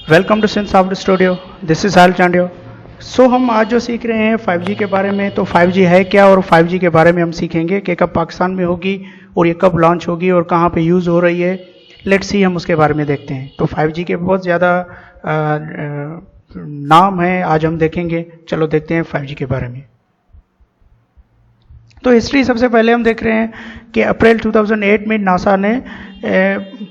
Welcome to since soft studio. This is Hal Chandio. So हम आज जो सीख रहे हैं 5G के बारे में, तो 5G है क्या और 5G के बारे में हम सीखेंगे कि कब पाकिस्तान में होगी और ये कब लॉन्च होगी और कहाँ पे यूज़ हो रही है। लेट्स सी, हम उसके बारे में देखते हैं। तो 5G के बहुत ज़्यादा नाम है, आज हम देखेंगे। चलो देखते हैं 5G के बारे में। तो हिस्ट्री सबसे पहले हम देख रहे हैं कि अप्रैल 2008 में नासा ने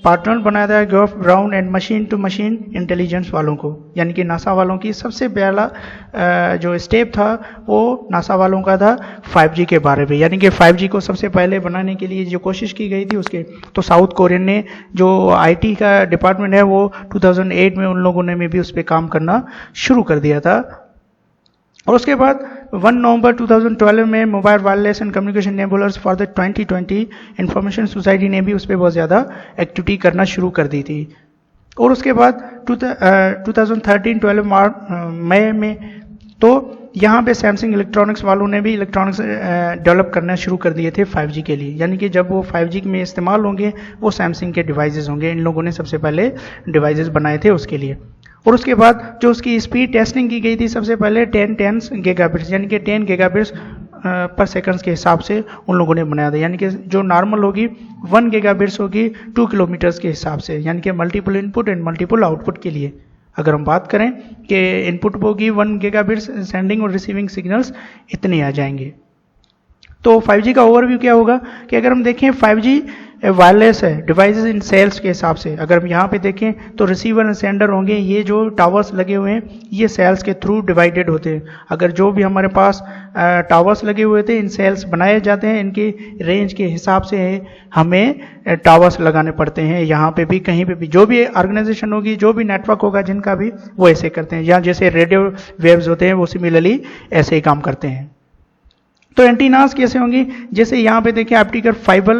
पार्टनर बनाया था Goff Brown and machine to machine intelligence वालों को, यानी कि नासा वालों की सबसे पहला जो स्टेप था वो नासा वालों का था 5G के बारे में। यानी कि 5G को सबसे पहले बनाने के लिए जो कोशिश की गई थी उसके, तो साउथ कोरियन ने जो IT का डिपार्टमेंट है वो 2008 में उन लोगों ने भी उस पर काम करना शुरू कर दिया था। और उसके बाद 1 नवंबर 2012 में mobile wireless and communication enablers for the 2020 information society ने भी उस पर बहुत ज़्यादा एक्टिविटी करना शुरू कर दी थी। और उसके बाद 2013-12 मई में तो यहाँ पे सैमसंग इलेक्ट्रॉनिक्स वालों ने भी इलेक्ट्रॉनिक्स डेवलप करना शुरू कर दिए थे 5G के लिए। यानी कि जब वो 5G में इस्तेमाल होंगे वो सैमसंग के डिवाइसेस होंगे। इन लोगों ने सबसे पहले डिवाइसेस बनाए थे उसके लिए। और उसके बाद जो उसकी स्पीड टेस्टिंग की गई थी सबसे पहले 10 गीगाबिट्स, यानी कि 10 गीगाबिट्स पर सेकंड के हिसाब से उन लोगों ने बनाया था। यानी कि जो नॉर्मल होगी 1 गीगाबिट्स होगी 2 किलोमीटर्स के हिसाब से, यानी कि multiple input and multiple output के लिए। अगर हम बात करें कि इनपुट होगी 1 गीगाबिट्स, सेंडिंग और रिसीविंग सिग्नल्स इतने आ जाएंगे। तो 5G का ओवरव्यू क्या होगा कि अगर हम देखें 5G वायरलेस है डिवाइसेस इन सेल्स के हिसाब से। अगर हम यहाँ पे देखें तो रिसीवर एंड सेंडर होंगे, ये जो टावर्स लगे हुए हैं ये सेल्स के थ्रू डिवाइडेड होते हैं। अगर जो भी हमारे पास टावर्स लगे हुए थे, इन सेल्स बनाए जाते हैं, इनकी रेंज के हिसाब से हमें टावर्स लगाने पड़ते हैं। यहाँ पे भी कहीं पे भी जो भी ऑर्गेनाइजेशन होगी, जो भी नेटवर्क होगा जिनका भी, वो ऐसे करते हैं। या जैसे रेडियो वेव्स होते हैं वो सिमिलरली ऐसे ही काम करते हैं। तो एंटीनास कैसे होंगी, जैसे यहाँ पे देखिए ऑप्टिकल फाइबर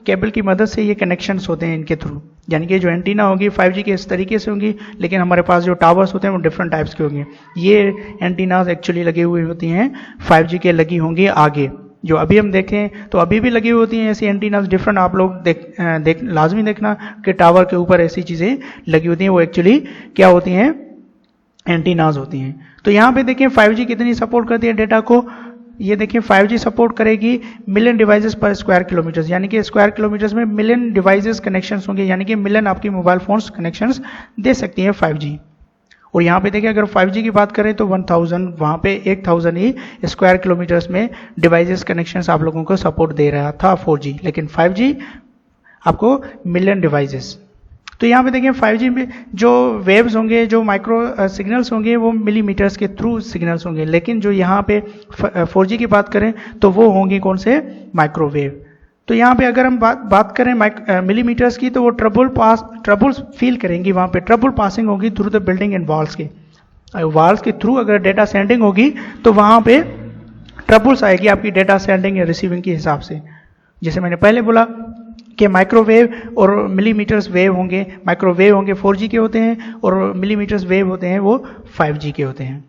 केबल की मदद से ये कनेक्शंस होते हैं इनके थ्रू। यानी कि जो एंटीना होगी 5G के इस तरीके से होंगी, लेकिन हमारे पास जो टावर्स होते हैं वो डिफरेंट टाइप्स के होंगे। ये एंटीनास एक्चुअली लगी हुई होती हैं 5G के, लगी होंगी आगे। जो अभी हम देखें तो अभी भी लगी होती हैं ऐसी एंटीनास डिफरेंट। आप लोग लाजमी देखना कि टावर के ऊपर ऐसी चीज़ें लगी होती हैं, वो एक्चुअली क्या होती हैं, एंटीनास होती हैं। तो यहाँ पे देखें 5G कितनी सपोर्ट करती है डेटा को। ये देखिए 5G सपोर्ट करेगी मिलियन डिवाइसेस पर स्क्वायर किलोमीटर्स, यानी कि स्क्वायर किलोमीटर्स में मिलियन डिवाइसेस कनेक्शंस होंगे, यानी कि मिलियन आपकी मोबाइल फोन्स कनेक्शंस दे सकती हैं 5G। और यहाँ पे देखिए अगर 5G की बात करें तो 1000, वहाँ पे 1000 ही स्क्वायर किलोमीटर्स में डिवाइसेस कनेक्शंस आप लोगों को सपोर्ट दे रहा था 4G, लेकिन 5G आपको मिलियन डिवाइसेस। तो यहाँ पे देखिए 5G में जो वेव्स होंगे, जो माइक्रो सिग्नल्स होंगे, वो मिलीमीटर्स के थ्रू सिग्नल्स होंगे। लेकिन जो यहाँ पे 4G की बात करें तो वो होंगे कौन से, माइक्रोवेव। तो यहाँ पे अगर हम बात करें मिलीमीटर्स की, तो वो ट्रबल्स फील करेंगी। वहाँ पे ट्रबल पासिंग होगी through the building and walls के, वॉल्स के थ्रू अगर डेटा सेंडिंग होगी तो वहाँ पे ट्रबल्स आएगी आपकी डेटा सेंडिंग या रिसीविंग के हिसाब से। जैसे मैंने पहले बोला कि माइक्रोवेव और मिलीमीटर्स वेव होंगे, माइक्रोवेव होंगे 4G के होते हैं और मिलीमीटर्स वेव होते हैं वो 5G के होते हैं।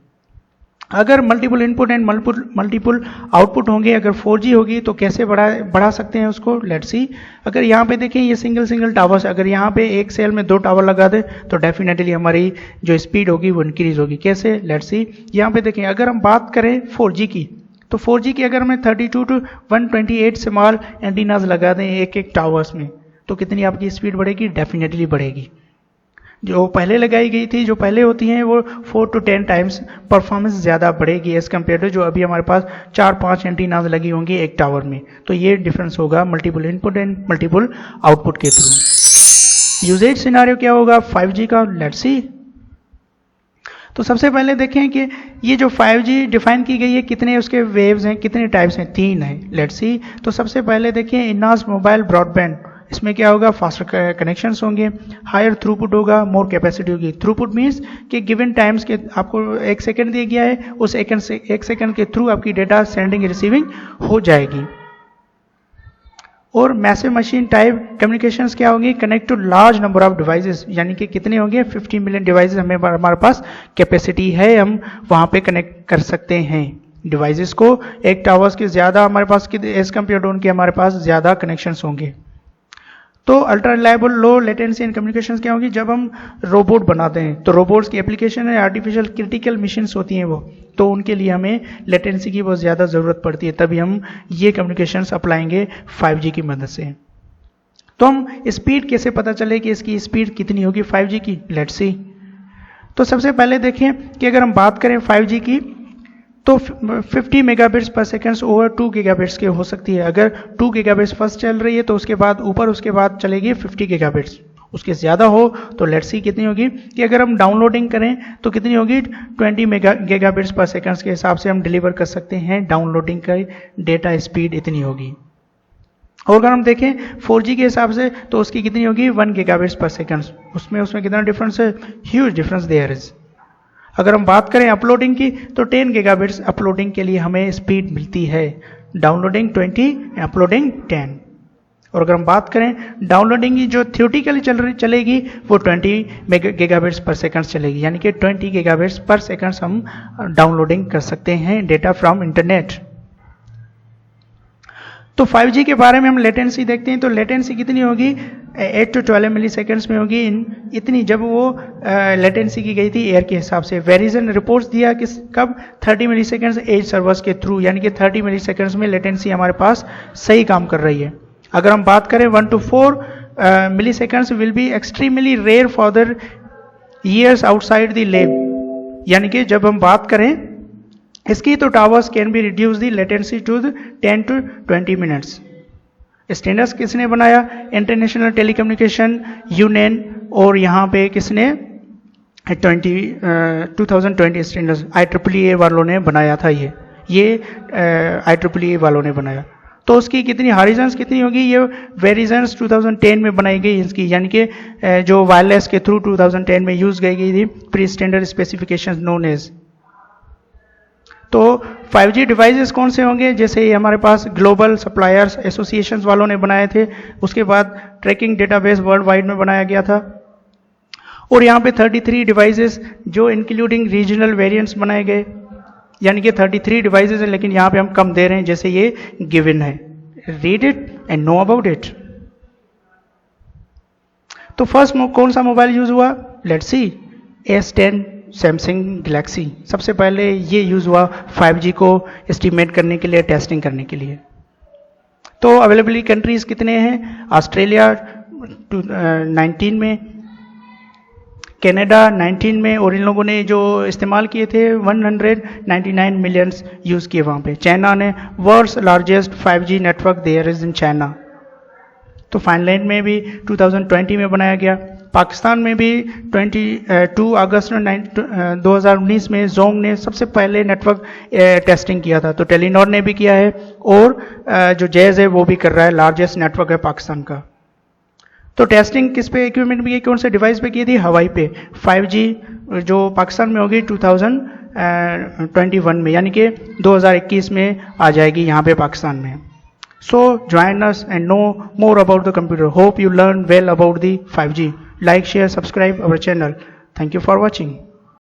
अगर multiple input and multiple output होंगे, अगर 4G होगी तो कैसे बढ़ा सकते हैं उसको, लेट्स सी। अगर यहाँ पे देखें ये सिंगल टावर्स, अगर यहाँ पे एक सेल में 2 टावर लगा दे तो डेफिनेटली हमारी जो स्पीड होगी वो इंक्रीज होगी। कैसे, लेट्स सी। यहाँ पे देखें अगर हम बात करें 4G की, तो 4G की अगर हमें 32 to 128 स्मॉल एंटीनाज लगा दें एक टावर्स में, तो कितनी आपकी स्पीड बढ़ेगी, डेफिनेटली बढ़ेगी। जो पहले लगाई गई थी, जो पहले होती हैं, वो 4 to 10 टाइम्स परफॉर्मेंस ज़्यादा बढ़ेगी एज कम्पेयर टू जो अभी हमारे पास 4-5 एंटीनाज लगी होंगी एक टावर में। तो ये डिफरेंस होगा multiple input and multiple output के थ्रू। यूजेज सिनारियो क्या होगा 5G का, लेट्स सी। तो सबसे पहले देखें कि ये जो 5G डिफाइन की गई है, कितने उसके वेव्स हैं, कितने टाइप्स हैं, 3 हैं, लेट्स सी। तो सबसे पहले देखिए इनहांस मोबाइल ब्रॉडबैंड, इसमें क्या होगा, फास्टर कनेक्शंस होंगे, हायर थ्रूपुट होगा, मोर कैपेसिटी होगी। थ्रूपुट मीन्स कि गिवन टाइम्स के आपको 1 सेकंड दिया गया है, उस 1 सेकंड के थ्रू आपकी डेटा सेंडिंग रिसीविंग हो जाएगी। और मैसिव मशीन टाइप कम्युनिकेशंस क्या होंगी, connect to large number of devices, यानी कि कितने होंगे, 50 मिलियन डिवाइसेस हमारे पास कैपेसिटी है, हम वहाँ पे कनेक्ट कर सकते हैं डिवाइसेस को। एक टावर्स के ज़्यादा हमारे पास एज कम्पेयर टू उनके हमारे पास ज़्यादा कनेक्शंस होंगे। तो ultra reliable low latency and communication क्या होगी, जब हम रोबोट बनाते हैं तो रोबोट्स की एप्लीकेशन है, आर्टिफिशियल क्रिटिकल मशीन्स होती हैं वो, तो उनके लिए हमें लेटेंसी की बहुत ज़्यादा ज़रूरत पड़ती है, तभी हम ये कम्युनिकेशंस अप्लाएंगे 5G की मदद से। तो हम स्पीड कैसे पता चले कि इसकी स्पीड कितनी होगी 5G की, लेट्स सी। तो सबसे पहले देखें कि अगर हम बात करें 5G की तो 50 मेगाबिट्स पर सेकेंड ओवर 2 गीगाबिट्स के हो सकती है। अगर 2 गीगाबिट्स फर्स्ट चल रही है तो उसके बाद उसके बाद चलेगी 50 गीगाबिट्स। उसके ज़्यादा हो तो लेट्स सी कितनी होगी कि अगर हम डाउनलोडिंग करें तो कितनी होगी 20 गीगाबिट्स पर सेकेंड के हिसाब से हम डिलीवर कर सकते हैं, डाउनलोडिंग का डेटा स्पीड इतनी होगी। और अगर हम देखें 4G के हिसाब से तो उसकी कितनी होगी 1 गीगाबिट्स पर सेकेंड। उसमें कितना डिफरेंस है, ह्यूज डिफरेंस देयर इज। अगर हम बात करें अपलोडिंग की तो 10 गीगाबिट्स अपलोडिंग के लिए हमें स्पीड मिलती है, डाउनलोडिंग 20, अपलोडिंग 10। और अगर हम बात करें डाउनलोडिंग की जो थियोरेटिकली चलेगी वो 20 गीगाबिट्स पर सेकंड चलेगी, यानी कि 20 गीगाबिट्स पर सेकंड हम डाउनलोडिंग कर सकते हैं डेटा फ्रॉम इंटरनेट। तो 5G के बारे में हम लेटेंसी देखते हैं तो लेटेंसी कितनी होगी 8 to 12 मिली सेकेंड्स में होगी। इतनी जब वो लेटेंसी की गई थी एयर के हिसाब से। वेरिजन रिपोर्ट्स दिया कि कब 30 मिली सेकेंड्स एज सर्वर्स के थ्रू, यानी कि 30 मिली सेकेंड्स में लेटेंसी हमारे पास सही काम कर रही है। अगर हम बात करें 1 to 4 milliseconds will be extremely rare for the years outside the lab, यानी कि जब हम बात करें इसकी तो towers can be reduce the latency to 10 to 20 minutes. Standards किसने बनाया, इंटरनेशनल टेलीकम्युनिकेशन यूनियन, और यहाँ पे किसने 2020 स्टैंडर्ड्स IEEE वालों ने बनाया था। ये IEEE वालों ने बनाया। तो उसकी कितनी हॉरिजन्स कितनी होगी, ये वेरिजन्स 2010 में बनाई गई इसकी, यानी कि जो वायरलेस के थ्रू 2010 में यूज गई थी pre standard specification known as. तो 5G डिवाइसेस कौन से होंगे, जैसे ये हमारे पास ग्लोबल सप्लायर्स एसोसिएशंस वालों ने बनाए थे, उसके बाद ट्रैकिंग डेटाबेस वर्ल्ड वाइड में बनाया गया था, और यहाँ पे 33 डिवाइसेस जो इंक्लूडिंग रीजनल वेरिएंट्स बनाए गए, यानी कि 33 डिवाइसेस हैं, लेकिन यहाँ पे हम कम दे रहे हैं जैसे ये गिवन है। Read it and know about it. तो फर्स्ट कौन सा मोबाइल यूज हुआ, let's see S10 Samsung Galaxy. सबसे पहले ये यूज हुआ 5G को एस्टिमेट करने के लिए, टेस्टिंग करने के लिए। तो अवेलेबल कंट्रीज कितने हैं, ऑस्ट्रेलिया 19 में, कनाडा 19 में, और इन लोगों ने जो इस्तेमाल किए थे 199 मिलियंस यूज किए वहाँ पे। चाइना ने world's largest 5G network there is in China. तो फाइनलैंड में भी 2020 में बनाया गया। पाकिस्तान में भी 22 अगस्त 2019 में जोंग ने सबसे पहले नेटवर्क टेस्टिंग किया था। तो टेलीनॉर ने भी किया है, और जो जैज़ है वो भी कर रहा है, लार्जेस्ट नेटवर्क है पाकिस्तान का। तो टेस्टिंग किस पे इक्विपमेंट में, कौन से डिवाइस पे की थी, हवाई पे। 5G जो पाकिस्तान में होगी 2021 में, यानी कि 2021 में आ जाएगी यहाँ पे पाकिस्तान में। So join us and know more about the computer. Hope you learn well about the 5G. Like, share, subscribe our channel. Thank you for watching.